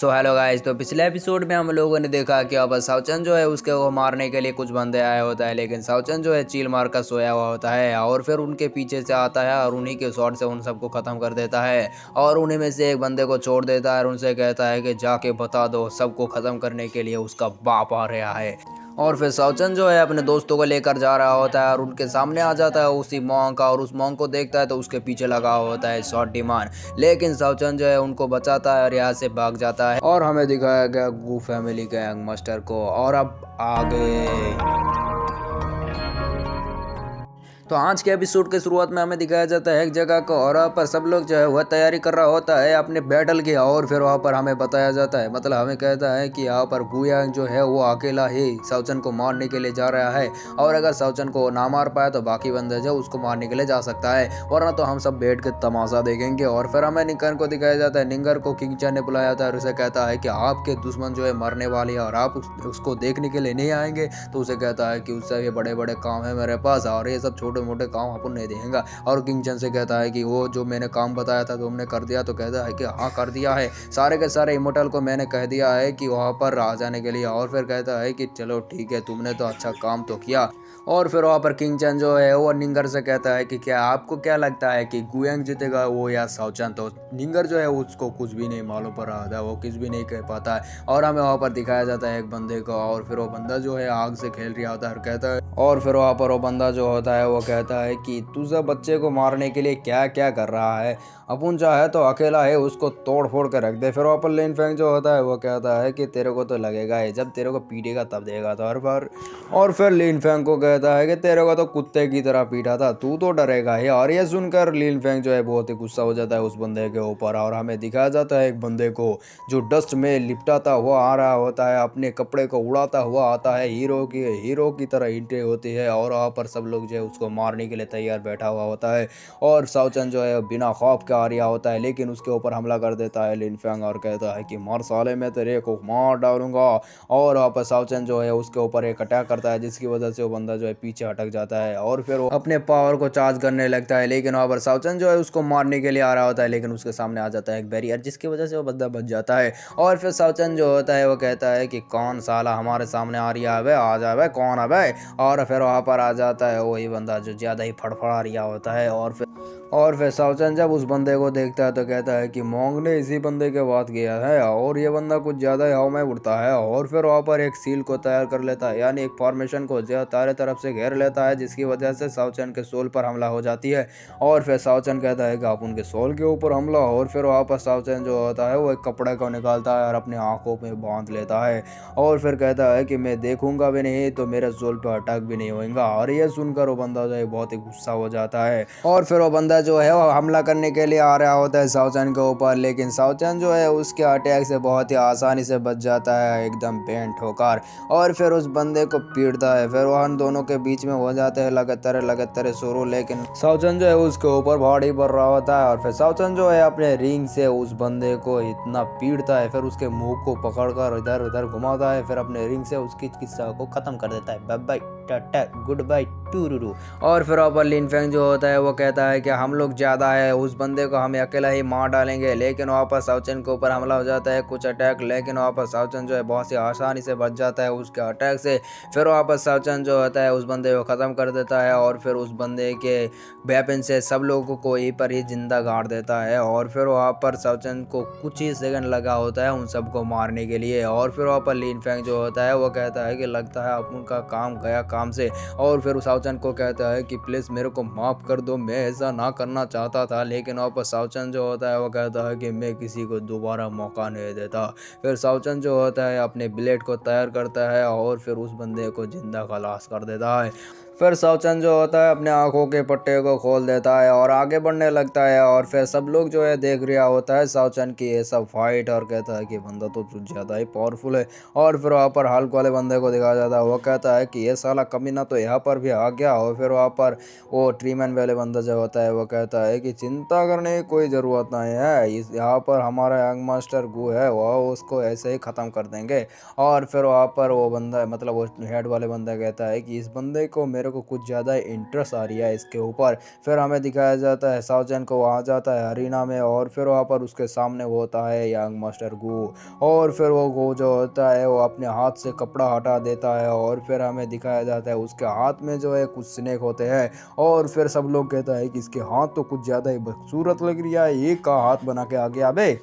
So hello guys. तो पिछले episode में हम लोगों ने देखा कि अब साउचन जो है उसके वो मारने के लिए कुछ बंदे आए होता है, लेकिन साउचन जो है चील मार कर सोया हुआ होता है और फिर उनके पीछे से आता है और उन्हीं के शॉट से उन सबको ख़त्म कर देता है और उन्हीं में से एक बंदे को छोड़ देता है और उनसे कहता है कि जाके बता दो सबको ख़त्म करने के लिए उसका बाप आ रहा है। और फिर साउचन जो है अपने दोस्तों को लेकर जा रहा होता है और उनके सामने आ जाता है उसी मॉन्क का, और उस मॉन्क को देखता है तो उसके पीछे लगा होता है शॉट डिमांड, लेकिन साउचन जो है उनको बचाता है और यहाँ से भाग जाता है। और हमें दिखाया गया गू फैमिली के यंग मास्टर को। और अब आगे तो आज के एपिसोड के शुरुआत में हमें दिखाया जाता है एक जगह को, और वहाँ पर सब लोग जो है वह तैयारी कर रहा होता है अपने बैटल की। और फिर वहाँ पर हमें बताया जाता है, मतलब हमें कहता है कि यहाँ पर गुयांग जो है वो अकेला ही साउचन को मारने के लिए जा रहा है, और अगर साउचन को ना मार पाए तो बाकी बंदे जो उसको मारने के लिए जा सकता है, वरना तो हम सब बैठ के तमाशा देखेंगे। और फिर हमें निंगर को दिखाया जाता है, निंगर को किंगचन ने बुलाया था और उसे कहता है कि आपके दुश्मन जो है मरने वाले हैं और आप उसको देखने के लिए नहीं आएंगे। तो उसे कहता है कि उससे ये बड़े बड़े काम है मेरे पास और ये सब छोटे मोटे काम अपन नहीं देगा। और किंगचन से कहता है कि वो जो मैंने काम बताया था तुमने कर दिया? तो कहता है कि हाँ कर दिया है, सारे के सारे इमोर्टल को मैंने कह दिया है कि वहाँ पर आ जाने के लिए। और फिर कहता है कि चलो ठीक है, तुमने तो अच्छा काम तो किया। और फिर वहाँ पर किंगचन जो है वो निंगर से कहता है कि क्या आपको क्या लगता है कि गुयांग जीतेगा वो या साउचन? तो निंगर जो है उसको कुछ भी नहीं मालूम पड़ रहा था, वो कुछ भी नहीं कह पाता है। और हमें वहाँ पर दिखाया जाता है एक बंदे को, और फिर वो बंदा जो है आग से खेल रहा होता है और कहता है, और फिर वहाँ पर वो बंदा जो होता है वो कहता है कि तू सब बच्चे को मारने के लिए क्या क्या कर रहा है, अपुन चाहे तो अकेला है उसको तोड़ फोड़ के रख दे। फिर वहाँ पर लिन फेंग जो होता है वो कहता है कि तेरे को तो लगेगा है, जब तेरे को पीटेगा तब देगा। तो हर बार और फिर लिन फेंग को कहता है कि तेरे को तो कुत्ते की तरह पीटा था, तू तो डरेगा ही। और ये सुनकर लिन फेंग जो है बहुत ही गुस्सा हो जाता है उस बंदे के ऊपर, और हमें दिखाया जाता है एक बंदे को जो डस्ट में लिपटाता हुआ आ रहा होता है, अपने कपड़े को उड़ाता हुआ आता है, हीरो की तरह ईंटें होती है, और वहाँ पर सब लोग जो है उसको मारने के लिए तैयार बैठा हुआ होता है। और साउचन जो है बिना खौफ के आ रहा होता है, लेकिन उसके ऊपर हमला कर देता है लिन फेंग और कहता है कि मार साले मैं तेरे को मार डालूंगा। और वहाँ पर साउचन जो है उसके ऊपर एक अटैक करता है, जिसकी वजह से वो बंदा जो है पीछे हटक जाता है और फिर वो अपने पावर को चार्ज करने लगता है। लेकिन वहाँ पर साउचन जो है उसको मारने के लिए आ रहा होता है, लेकिन उसके सामने आ जाता है एक बैरियर, जिसकी वजह से वो बंदा बच जाता है। और फिर साउचन जो होता है वो कहता है कि कौन साला हमारे सामने आ रहा है, आ जा बे, कौन है बे? और फिर वहाँ पर आ जाता है वही बंदा जो ज़्यादा ही फड़फड़ा रहा होता है। और फिर साउचन जब उस बंदे को देखता है तो कहता है कि मोंग ने इसी बंदे के बात किया है और ये बंदा कुछ ज़्यादा ही हवा में उड़ता है। और फिर वहाँ पर एक सील को तैयार कर लेता है, यानी एक फॉर्मेशन को जो चारों तरफ से घेर लेता है, जिसकी वजह से साउचन के सोल पर हमला हो जाती है। और फिर साउचन कहता है कि आप उनके सोल के ऊपर हमला। और फिर वहाँ पर साउचन जो होता है वो एक कपड़े को निकालता है और अपनी आँखों में बांध लेता है, और फिर कहता है कि मैं देखूंगा भी नहीं तो मेरे सोल पर अटैक भी नहीं होगा। और ये सुनकर वो बंदा जो है बहुत ही गुस्सा हो जाता है, और फिर वो बंदा जो है वो हमला करने के लिए आ रहा होता है साउचन के ऊपर, लेकिन साउचन जो है उसके अटैक से बहुत ही आसानी से बच जाता है एकदम बेंट होकर, और फिर उस बंदे को पीटता है। फिर वह दोनों के बीच में हो जाते हैं लगातार शुरू, लेकिन साउचन जो है उसके ऊपर भारी पड़ रहा होता है। और फिर साउचन जो है अपने रिंग से उस बंदे को इतना पीटता है, फिर उसके मुंह को पकड़कर इधर उधर घुमाता है, फिर अपने रिंग से उसकी किस्सा को खत्म कर देता है। Bye bye Tata goodbye टूरूरू। और फिर ऊपर लिन फेंग जो होता है वो कहता है कि हम लोग ज़्यादा है, उस बंदे को हम अकेला ही मार डालेंगे। लेकिन वापस साउचन के ऊपर हमला हो जाता है कुछ अटैक, लेकिन वापस साउचन जो है बहुत ही आसानी से बच जाता है उसके अटैक से। फिर वापस साउचन जो होता है उस बंदे को ख़त्म कर देता है, और फिर उस बंदे के वेपन से सब लोगों को यहीं पर ही जिंदा गाड़ देता है। और फिर वहाँ पर साउचन को कुछ ही सेकंड लगा होता है उन सबको मारने के लिए। और फिर वहाँ पर लिन फेंग जो होता है वो कहता है कि लगता है अपन का काम गया काम से। और फिर साउचन को कहता है कि प्लीज़ मेरे को माफ़ कर दो, मैं ऐसा ना करना चाहता था। लेकिन वहाँ पर साउचन जो होता है वो कहता है कि मैं किसी को दोबारा मौका नहीं देता। फिर साउचन जो होता है अपने ब्लेड को तैयार करता है और फिर उस बंदे को जिंदा खलास कर देता है। फिर साउचन जो होता है अपने आंखों के पट्टे को खोल देता है और आगे बढ़ने लगता है, और फिर सब लोग जो है देख रहा होता है साउचन की ये सब फाइट, और कहता है कि बंदा तो ज़्यादा ही पावरफुल है। और फिर वहाँ पर हल्क वाले बंदे को दिखाया जाता है, वो कहता है कि ये साला कमीना तो यहाँ पर भी आ गया। और फिर वहाँ पर वो ट्रीमैन वाले बंदा जो होता है वो कहता है कि चिंता करने की कोई ज़रूरत नहीं है, इस यहाँ पर हमारा यंग मास्टर गू है, वह उसको ऐसे ही ख़त्म कर देंगे। और फिर वहाँ पर वो बंदा मतलब वो हेड वाले बंदा कहता है कि इस बंदे को मेरे मेरे को कुछ ज़्यादा इंटरेस्ट आ रही है इसके ऊपर। फिर हमें दिखाया जाता है साओचैन को वहाँ जाता है अरीना में, और फिर वहाँ पर उसके सामने वो होता है यंग मास्टर गू। और फिर वो गो जो होता है वो अपने हाथ से कपड़ा हटा देता है, और फिर हमें दिखाया जाता है उसके हाथ में जो है कुछ स्नेक होते हैं। और फिर सब लोग कहता है कि इसके हाथ तो कुछ ज़्यादा ही खूबसूरत लग रही है, एक का हाथ बना के आ गया बे।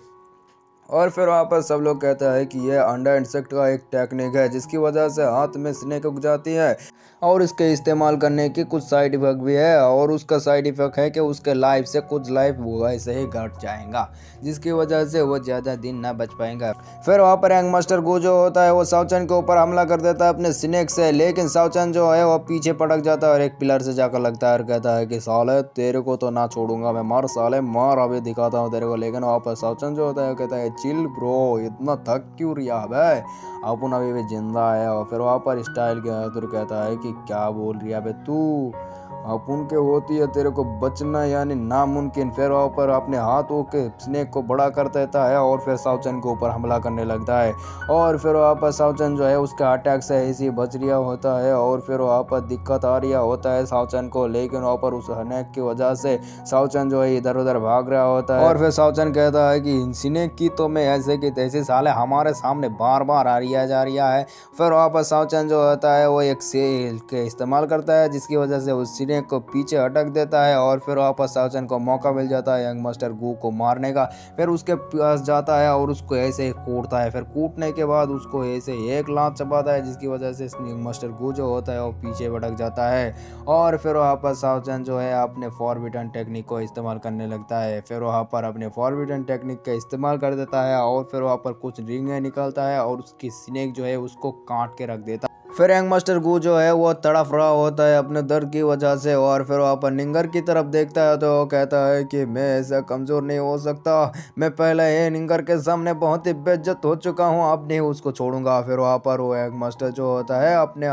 और फिर वहाँ पर सब लोग कहते हैं कि यह अंडा इंसेक्ट का एक टेक्निक है जिसकी वजह से हाथ में स्नेक उग जाती है, और इसके इस्तेमाल करने की कुछ साइड इफेक्ट भी है। और उसका साइड इफेक्ट है कि उसके लाइफ से कुछ लाइफ वो ऐसे ही घट जाएगा, जिसकी वजह से वो ज़्यादा दिन ना बच पाएंगा। फिर वहाँ पर यंग मास्टर गो जो होता है वो साओचैन के ऊपर हमला कर देता है अपने स्नेक से, लेकिन साओचैन जो है वो पीछे पटक जाता है और एक पिलर से जाकर लगता है और कहता है कि साले तेरे को तो ना छोड़ूंगा मैं, मार साले मार, अभी दिखाता हूँ तेरे को। लेकिन वहाँ पर साओचैन जो होता है वो कहता है चिल ब्रो, इतना थक क्यों रिया है, अपन अभी भी जिंदा है। और फिर वहाँ पर स्टाइल के कहता है कि क्या बोल रही है बे तू, अपन के होती है तेरे को बचना यानी नामुमकिन। फिर वहाँ पर अपने हाथों के स्नेक को बड़ा कर देता है और फिर साओचैन के ऊपर हमला करने लगता है। और फिर वहाँ पर साओचैन जो है उसके अटैक से ऐसी बच रिया होता है, और फिर वहाँ पर दिक्कत आ रही होता है साओचैन को, लेकिन वहाँ पर उस अटैक की वजह से साओचैन जो है इधर उधर भाग रहा होता है। और फिर साओचैन कहता है कि स्नेक की तो मैं ऐसे की तैसे साले हमारे सामने बार बार आ रिया जा रिया है। फिर वहाँ पर साओचैन जो होता है वो एक सेल के इस्तेमाल करता है जिसकी वजह से उस स्नेक को पीछे अटक देता है, और फिर वहाँ पर साओचैन को मौका मिल जाता है यंग मास्टर गू को मारने का। फिर उसके पास जाता है और उसको ऐसे ही कूटता है, फिर कूटने के बाद उसको ऐसे एक लात चबाता है जिसकी वजह से यंग मास्टर गू जो होता है वो पीछे भटक जाता है। और फिर वहाँ पर साओचैन जो है अपने फॉरबिडन टेक्निक को इस्तेमाल करने लगता है। फिर वहाँ पर अपने फॉरबिडन टेक्निक का इस्तेमाल कर देता है, और फिर वहाँ पर कुछ रिंगें निकलता है और उसकी स्नेक जो है उसको काट के रख देता है। फिर यंग मास्टर गू जो है वो तड़फ रहा होता है अपने दर्द की वजह से, और फिर वहाँ पर निंगर की तरफ देखता है तो वो कहता है कि मैं ऐसा कमज़ोर नहीं हो सकता, मैं पहले ये निंगर के सामने बहुत ही बेइज्जत हो चुका हूँ, अब नहीं उसको छोड़ूंगा। फिर वहाँ पर वो यंग मास्टर जो होता है अपने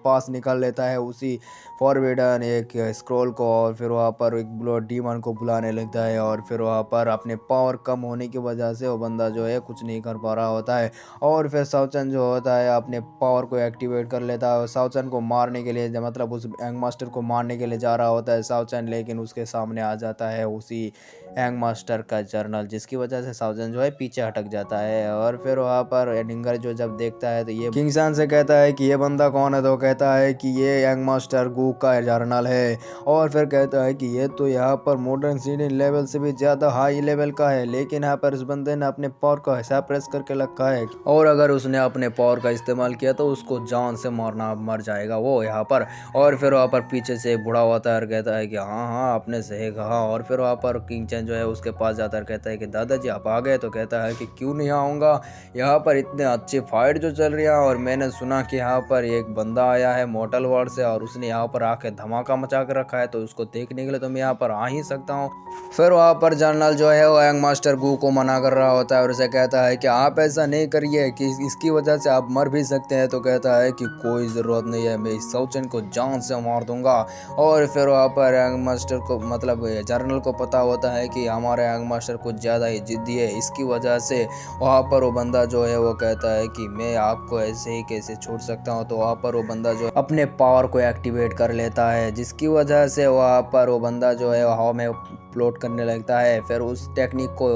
पास निकाल लेता है उसी फॉरबिडन एक स्क्रॉल को, और फिर वहाँ पर एक डीमन को बुलाने लगता है। और फिर वहाँ पर अपने पावर कम होने की वजह से वो बंदा जो है कुछ नहीं कर पा रहा होता है। और फिर साओचैन जो होता है अपने पावर को एक्टिवेट कर लेता है साओचैन को मारने के लिए, मतलब उस यंग मास्टर को मारने के लिए जा रहा होता है साओचैन, लेकिन उसके सामने आ जाता है उसी यंग मास्टर का जर्नल, जिसकी वजह से साओचैन जो है पीछे हटक जाता है। और फिर वहाँ पर निंगर जो जब देखता है तो ये किंगसन से कहता है कि ये बंदा कौन है, तो कहता है कि ये यंग मास्टर गू का जर्नल है। और फिर कहता है कि ये तो यहाँ पर मॉडर्न सीनियर लेवल से भी ज़्यादा हाई लेवल का है, लेकिन यहाँ पर इस बंदे ने अपने पावर का हिसाब प्रेस करके रखा है, और अगर उसने अपने पावर का इस्तेमाल किया तो उसको जान से मारना मर जाएगा वो यहाँ पर। और फिर वहाँ पर पीछे से बूढ़ा होता है और कहता है कि हाँ हाँ आपने सही कहा। और फिर वहाँ पर किंग चैन जो है उसके पास जाता है और कहता है कि दादाजी आप आ गए, तो कहता है कि क्यों नहीं आऊँगा, यहाँ पर इतने अच्छी फाइट जो चल रही है, और मैंने सुना कि यहाँ पर एक बंदा आया है मॉर्टल वर्ल्ड से और उसने यहाँ पर आके धमाका मचा कर रखा है, तो उसको देखने के लिए तो मैं यहाँ पर आ ही सकता हूँ। फिर वहाँ पर जनरल जो है वो यंग मास्टर गू को मना कर रहा होता है और उसे कहता है कि आप ऐसा नहीं करिए कि इसकी वजह से आप मर भी सकते हैं, तो कहता है कि कोई ज़रूरत नहीं है, मैं इस साओचैन को जान से मार दूंगा। और फिर वहाँ पर यंग मास्टर को मतलब जनरल को पता होता है कि हमारे यंग मास्टर कुछ ज़्यादा ही जिद्दी है, इसकी वजह से वहाँ पर वो बंदा जो है वो कहता है कि मैं आपको ऐसे ही कैसे छोड़ सकता हूँ। तो वहाँ पर वो बंदा जो अपने पावर को एक्टिवेट कर लेता है, जिसकी वजह से वहाँ पर वो बंदा जो है हवा में फ्लोट करने लगता है, फिर उस टेक्निक को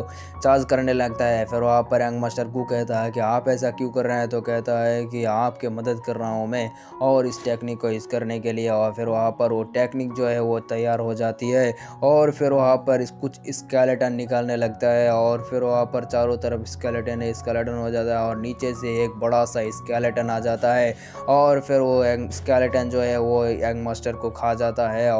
चार्ज करने लगता है। फिर वहाँ पर यंग मास्टर गू कहता है कि आप ऐसा क्यों कर रहे हैं, तो कहता है कि आपके मदद कर रहा हूँ मैं और इस टेक्निक को यूज़ करने के लिए। और फिर वहाँ पर वो टेक्निक जो है वो तैयार हो जाती है, और फिर वहाँ पर कुछ स्केलेटन निकालने लगता है, और फिर वहाँ पर चारों तरफ स्केलेटन हो जाता है और नीचे से एक बड़ा सा स्केलेटन आ जाता है, और फिर वो स्केलेटन जो है वो यंग मास्टर को खा जाता है।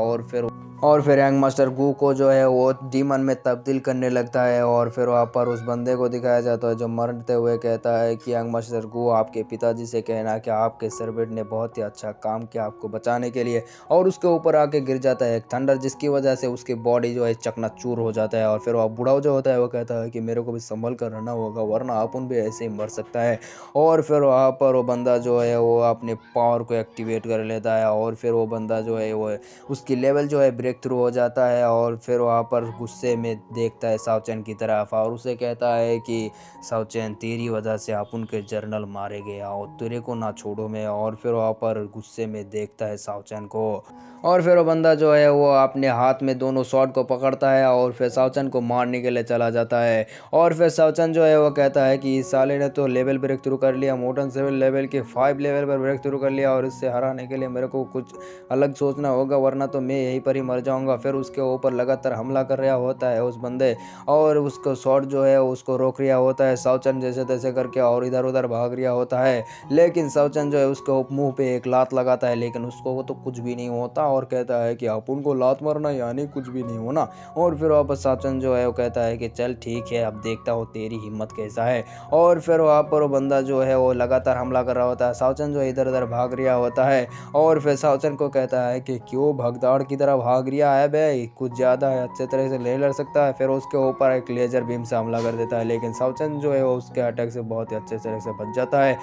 और फिर यंग मास्टर गू को जो है वो डीमन में तब्दील करने लगता है, और फिर वहाँ पर उस बंदे को दिखाया जाता है जो मरते हुए कहता है कि यंग मास्टर गू आपके पिताजी से कहना कि आपके सर्वेंट ने बहुत ही अच्छा काम किया आपको बचाने के लिए, और उसके ऊपर आके गिर जाता है एक थंडर, जिसकी वजह से उसकी बॉडी जो है चकनाचूर हो जाता है। और फिर वह बूढ़ा जो होता है वो कहता है कि मेरे को भी संभल कर रहना होगा वरना अपन भी ऐसे ही मर सकता है। और फिर वहाँ पर वो बंदा जो है वो अपने पावर को एक्टिवेट कर लेता है, और फिर वो बंदा जो है वो उसकी लेवल जो है ब्रेक ब्रेक थ्रू हो जाता है और फिर वहाँ पर गुस्से में देखता है साउचैन की तरफ और उसे कहता है कि साउचैन तेरी वजह से अपन के जर्नल मारे गया और तेरे को ना छोड़ो मैं। और फिर वहाँ पर गुस्से में देखता है साउचैन को और फिर वो बंदा जो है वो अपने हाथ में दोनों शॉट को पकड़ता है और फिर साउचैन को मारने के लिए चला जाता है। और फिर साउचैन जो है वो कहता है कि इस साले ने तो लेवल ब्रेक थ्रू कर लिया, मोटन 7 लेवल के 5 लेवल पर ब्रेक थ्रू कर लिया और इससे हराने के लिए मेरे को कुछ अलग सोचना होगा वरना तो मैं यहीं पर ही मर जाऊंगा। फिर उसके ऊपर लगातार हमला कर रहा होता है उस बंदे और उसको शॉट जो है उसको रोक रहा होता है साउचैन जैसे तैसे करके और इधर उधर भाग रहा होता है। लेकिन साउचैन जो है उसके मुंह पे एक लात लगाता है लेकिन उसको वो तो कुछ भी नहीं होता और कहता है कि अपन को लात मारना यानी कुछ भी नहीं होना। और फिर वापस साउचैन जो है वो कहता है कि चल ठीक है अब देखता हो तेरी हिम्मत कैसा है। और फिर वहाँ पर वो बंदा जो है वो लगातार हमला कर रहा होता है। साउचैन जो है इधर उधर भाग रहा होता है और फिर साउचैन को कहता है कि क्यों भगदड़ की तरह भाग रहा है बे, कुछ ज़्यादा अच्छे तरह से नहीं लड़ सकता है। फिर उसके ऊपर एक लेजर बीम से हमला कर देता है लेकिन साउचैन जो है वो उसके अटैक से बहुत ही अच्छे तरह से बच जाता है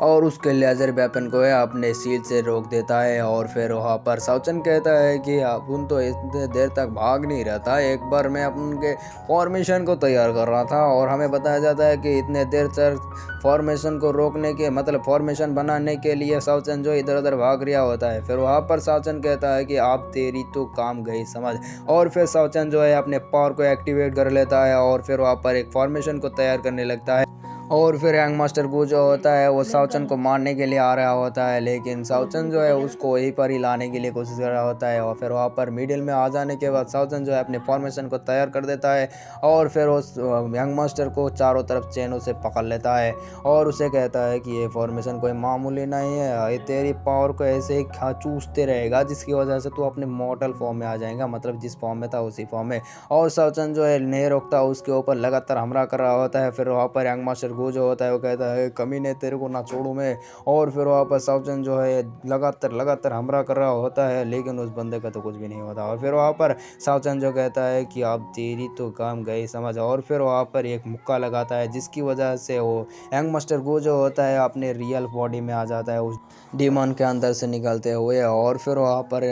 और उसके लेज़र वेपन को है अपने शील्ड से रोक देता है। और फिर वहाँ पर साउचैन कहता है कि अपन तो इतने देर तक भाग नहीं रहा था, एक बार मैं अपन के फॉर्मेशन को तैयार कर रहा था। और हमें बताया जाता है कि इतने देर तक फॉर्मेशन को रोकने के मतलब फॉर्मेशन बनाने के लिए साउचैन जो इधर उधर भाग रहा होता है। फिर वहाँ पर साउचैन कहता है कि आप तेरी तो काम गई समझ। और फिर साउचैन जो है अपने पावर को एक्टिवेट कर लेता है और फिर वहाँ पर एक फॉर्मेशन को तैयार करने लगता है। और फिर यंग मास्टर गू जो होता है वो साउचैन को मारने के लिए आ रहा होता है लेकिन साउचैन जो है उसको वहीं पर ही लाने के लिए कोशिश कर रहा होता है। और फिर वहाँ पर मिडिल में आ जाने के बाद साउचैन जो है अपने फॉर्मेशन को तैयार कर देता है और फिर उस यंग मास्टर को चारों तरफ चैनों से पकड़ लेता है और उसे कहता है कि ये फॉर्मेशन कोई मामूली नहीं है, ये तेरी पावर को ऐसे ही चूसते रहेगा जिसकी वजह से तू अपने मॉडल फॉर्म में आ जाएगा, मतलब जिस फॉर्म में था उसी फॉर्म में। और साउचैन जो है नहीं रोकता, उसके ऊपर लगातार हमला कर रहा होता है। फिर वहाँ पर यंग मास्टर वो जो होता है वो कहता है कमीने तेरे को ना छोड़ूं मैं। और फिर वापस साउचैन जो है लगातार हमला कर रहा होता है लेकिन उस बंदे का तो कुछ भी नहीं होता। और फिर वहाँ पर साउचैन जो कहता है कि अब तेरी तो काम गई समझ। और फिर वहाँ पर एक मुक्का लगाता है जिसकी वजह से वो यंग मास्टर गो जो होता है अपने रियल बॉडी में आ जाता है उस डीमन के अंदर से निकलते हुए। और फिर वहाँ पर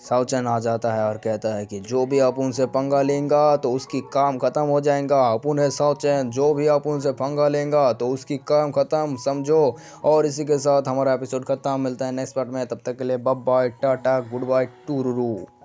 साउचैन आ जाता है और कहता है कि जो भी अपन से पंगा लेगा तो उसकी काम ख़त्म हो जाएगा। अपन है साउचैन, जो भी अपन से पंगा लेगा तो उसकी काम ख़त्म समझो। और इसी के साथ हमारा एपिसोड ख़त्म, मिलता है नेक्स्ट पार्ट में, तब तक के लिए bye bye Tata goodbye true.